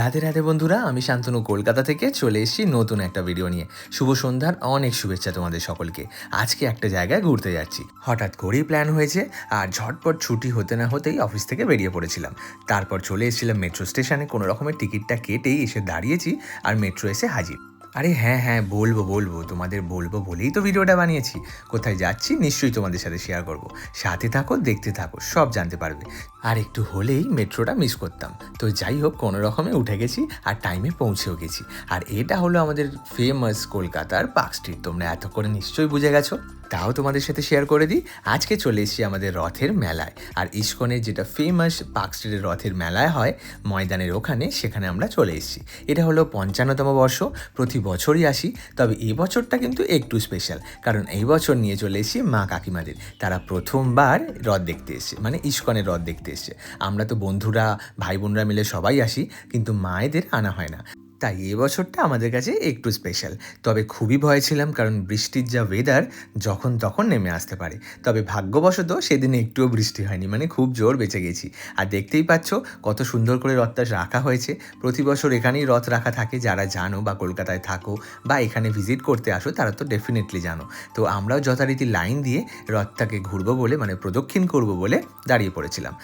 রাধে রাধে বন্ধুরা, আমি শান্তনু কলকাতা থেকে চলে এসেছি নতুন একটা ভিডিও নিয়ে। শুভ সন্ধ্যার অনেক শুভেচ্ছা তোমাদের সকলকে। আজকে একটা জায়গায় ঘুরতে যাচ্ছি, হঠাৎ করেই প্ল্যান হয়েছে আর ঝটপট ছুটি হতে না হতেই অফিস থেকে বেরিয়ে পড়েছিলাম। তারপর চলে এসেছিলাম মেট্রো স্টেশনে, কোনো রকমের টিকিটটা কেটেই এসে দাঁড়িয়েছি আর মেট্রো এসে হাজির। আরে হ্যাঁ হ্যাঁ, বলবো তোমাদের বলবো বলেই তো ভিডিওটা বানিয়েছি। কোথায় যাচ্ছি নিশ্চয়ই তোমাদের সাথে শেয়ার করব। সাথে থাকো, দেখতে থাকো, সব জানতে পারবে। আর একটু হলেই মেট্রোটা মিস করতাম। তো যাই হোক, কোনো রকমে উঠে গেছি আর টাইমে পৌঁছেও গেছি। আর এটা হলো আমাদের ফেমাস কলকাতার পার্ক স্ট্রিট। তোমরা এত করে নিশ্চয়ই বুঝে গেছো, তাও তোমাদের সাথে শেয়ার করে দিই। আজকে চলে এসেছি আমাদের রথের মেলায়, আর ইস্কনের যেটা ফেমাস পার্ক স্ট্রিটের রথের মেলায় হয় ময়দানের ওখানে, সেখানে আমরা চলে এসেছি। এটা হলো 55তম বর্ষ। প্রতি বছরই আসি, তবে এই বছরটা কিন্তু একটু স্পেশাল, কারণ এই বছর নিয়ে চলে এসেছি মা কাকিমাদের। তারা প্রথমবার রথ দেখতে এসছে, মানে ইস্কনের রথ দেখতে এসছে। আমরা তো বন্ধুরা ভাই বোনরা মিলে সবাই আসি, কিন্তু মায়েদের আনা হয় না। তাই এবছরটা আমাদের কাছে একটু স্পেশাল। তবে খুবই ভয় ছিলাম, কারণ বৃষ্টির যা ওয়েদার, যখন তখন নেমে আসতে পারে। তবে ভাগ্যবশত সেদিন একটুও বৃষ্টি হয়নি, মানে খুব জোর বেঁচে গেছি। আর দেখতেই পাচ্ছ কত সুন্দর করে রথটা রাখা হয়েছে। প্রতি বছর এখানেই রথ রাখা থাকে। যারা জানো বা কলকাতায় থাকো বা এখানে ভিজিট করতে আসো, তারা তো ডেফিনেটলি জানো। তো আমরাও যথারীতি লাইন দিয়ে রথটাকে ঘুরবো বলে, মানে প্রদক্ষিণ করবো বলে দাঁড়িয়ে পড়েছিলাম।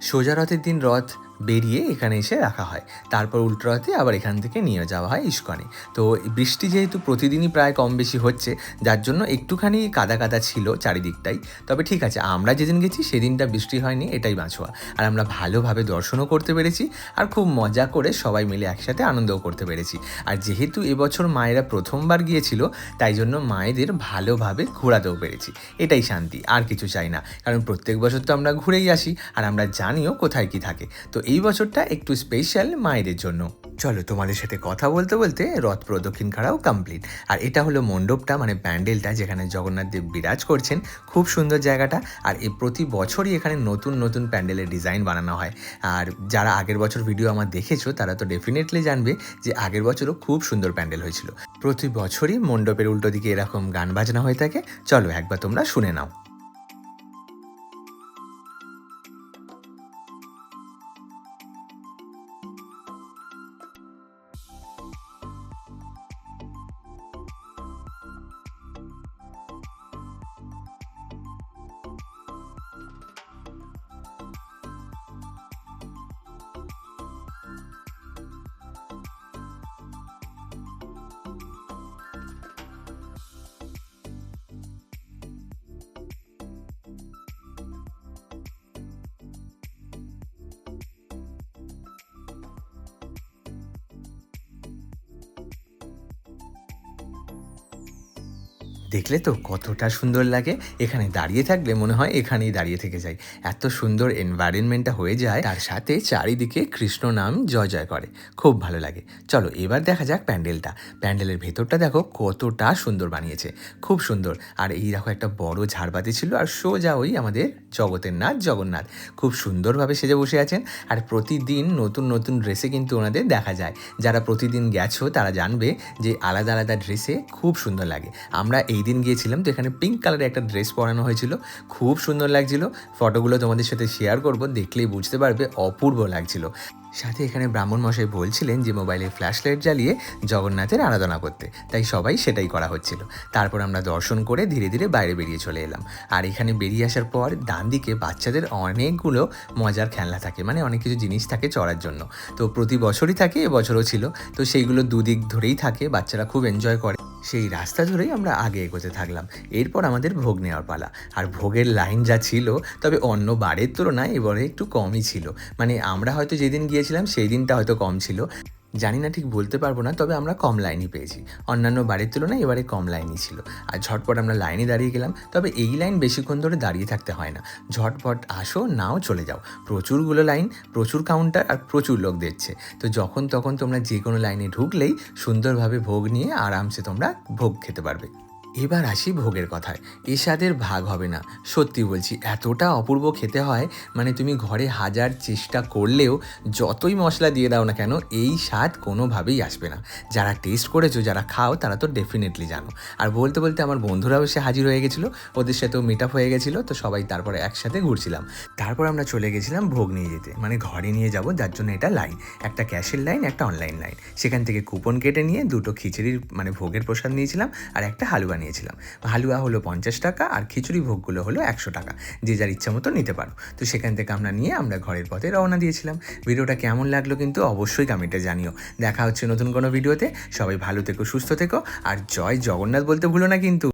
সোজা রথের দিন রথ বেরিয়ে এখানে এসে রাখা হয়, তারপর উল্টো রথে আবার এখান থেকে নিয়ে যাওয়া হয় ইস্কনে। তো বৃষ্টি যেহেতু প্রতিদিনই প্রায় কম বেশি হচ্ছে, যার জন্য একটুখানি কাদা কাদা ছিল চারিদিকটাই। তবে ঠিক আছে, আমরা যেদিন গেছি সেদিনটা বৃষ্টি হয়নি, এটাই বাঁচোয়া। আর আমরা ভালোভাবে দর্শনও করতে পেরেছি, আর খুব মজা করে সবাই মিলে একসাথে আনন্দও করতে পেরেছি। আর যেহেতু এবছর মায়েরা প্রথমবার গিয়েছিল, তাই জন্য মায়েদের ভালোভাবে ঘোরাতেও পেরেছি। এটাই শান্তি, আর কিছু চাই না। কারণ প্রত্যেক বছর তো আমরা ঘুরেই আসি, আর আমরা জানিও কোথায় কি থাকে। তো এই বছরটা একটু স্পেশাল মায়েদের জন্য। চলো, তোমাদের সাথে কথা বলতে বলতে রথ প্রদক্ষিণ করাও কমপ্লিট। আর এটা হলো মণ্ডপটা, মানে প্যান্ডেলটা, যেখানে জগন্নাথ দেব বিরাজ করছেন। খুব সুন্দর জায়গাটা। আর প্রতি বছরই এখানে নতুন নতুন প্যান্ডেলের ডিজাইন বানানো হয়। আর যারা আগের বছর ভিডিও আমার দেখেছো, তারা তো ডেফিনেটলি জানবে যে আগের বছরও খুব সুন্দর প্যান্ডেল হয়েছিল। প্রতি বছরই মণ্ডপের উল্টো দিকে এরকম গান বাজনা হয়ে থাকে। চলো একবার তোমরা শুনে নাও। দেখলে তো কতটা সুন্দর লাগে। এখানে দাঁড়িয়ে থাকলে মনে হয় এখানেই দাঁড়িয়ে থেকে যাই। এত সুন্দর এনভায়রনমেন্টটা হয়ে যায়, তার সাথে চারিদিকে কৃষ্ণ নাম জয় জয় করে। খুব ভালো লাগে। চলো এবার দেখা যাক প্যান্ডেলটা। প্যান্ডেলের ভেতরটা দেখো কতটা সুন্দর বানিয়েছে, খুব সুন্দর। আর এই দেখো একটা বড় ঝাড়বাতি ছিল, আর সোজা ওই আমাদের জগতের নাথ জগন্নাথ খুব সুন্দরভাবে সেজে বসে আছেন। আর প্রতিদিন নতুন নতুন ড্রেসে কিন্তু ওনাদের দেখা যায়। যারা প্রতিদিন গেছো তারা জানবে যে আলাদা আলাদা ড্রেসে খুব সুন্দর লাগে। আমরা এই দিন গিয়েছিলাম, তো এখানে পিঙ্ক কালারের একটা ড্রেস পরানো হয়েছিল, খুব সুন্দর লাগছিল। ফটোগুলো তোমাদের সাথে শেয়ার করব, দেখলেই বুঝতে পারবে অপূর্ব লাগছিল। সাথে এখানে ব্রাহ্মণ মশাই বলছিলেন যে মোবাইলে ফ্ল্যাশ লাইট জ্বালিয়ে জগন্নাথের আরাধনা করতে, তাই সবাই সেটাই করা হচ্ছিল। তারপর আমরা দর্শন করে ধীরে ধীরে বাইরে বেরিয়ে চলে এলাম। আর এখানে বেরিয়ে আসার পর ডান দিকে বাচ্চাদের অনেকগুলো মজার খেলনা থাকে, মানে অনেক কিছু জিনিস থাকে চড়ার জন্য। তো প্রতি বছরই থাকে, এবছরও ছিল। তো সেইগুলো দুদিক ধরেই থাকে, বাচ্চারা খুব এনজয় করে। সেই রাস্তা ধরেই আমরা আগে এগোতে থাকলাম। এরপর আমাদের ভোগ নেওয়ার পালা। আর ভোগের লাইন যা ছিল, তবে অন্য বারের তুলনায় এবারে একটু কমই ছিল। মানে আমরা হয়তো যেদিন গিয়েছিলাম সেই দিনটা হয়তো কম ছিল, জানি না, ঠিক বলতে পারবো না। তবে আমরা কম লাইনই পেয়েছি, অন্যান্য বারের তুলনায় এবারে কম লাইনই ছিল। আর ঝটপট আমরা লাইনে দাঁড়িয়ে গেলাম। তবে এই লাইন বেশিক্ষণ ধরে দাঁড়িয়ে থাকতে হয় না, ঝটপট আসো নাও চলে যাও। প্রচুরগুলো লাইন, প্রচুর কাউন্টার, আর প্রচুর লোক দেখছে। তো যখন তখন তোমরা যে কোনো লাইনে ঢুকলেই সুন্দরভাবে ভোগ নিয়ে আরামসে তোমরা ভোগ খেতে পারবে। এবার আসি ভোগের কথায়। এ স্বাদের ভাগ হবে না। সত্যি বলছি, এতটা অপূর্ব খেতে হয়, মানে তুমি ঘরে হাজার চেষ্টা করলেও যতই মশলা দিয়ে দাও না কেন, এই স্বাদ কোনোভাবেই আসবে না। যারা টেস্ট করেছো, যারা খাও, তারা তো ডেফিনেটলি জানো। আর বলতে বলতে আমার বন্ধুরাও এসে হাজির হয়ে গেছিলো, ওদের সাথেও মিট আপ হয়ে গেছিলো, তো সবাই তারপরে একসাথে ঘুরছিলাম। তারপর আমরা চলে গেছিলাম ভোগ নিয়ে যেতে, মানে ঘরে নিয়ে যাব, যার জন্য এটা লাইন, একটা ক্যাশের লাইন, একটা অনলাইন লাইন। সেখান থেকে কুপন কেটে নিয়ে দুটো খিচুড়ির মানে ভোগের প্রসাদ নিয়েছিলাম আর একটা হালুয়া নিয়েছিলাম। হালুয়া হলো 50 টাকা আর খিচুড়ি ভোগগুলো হলো 100 টাকা, যে যার ইচ্ছা মতো নিতে পারো। তো সেখান থেকে আমরা ঘরের পথে রওনা দিয়েছিলাম। ভিডিওটা কেমন লাগলো কিন্তু অবশ্যই কমেন্টে জানিও। দেখা হচ্ছে নতুন কোনো ভিডিওতে। সবাই ভালো থেকো, সুস্থ থেকো, আর জয় জগন্নাথ বলতে ভুলো না কিন্তু।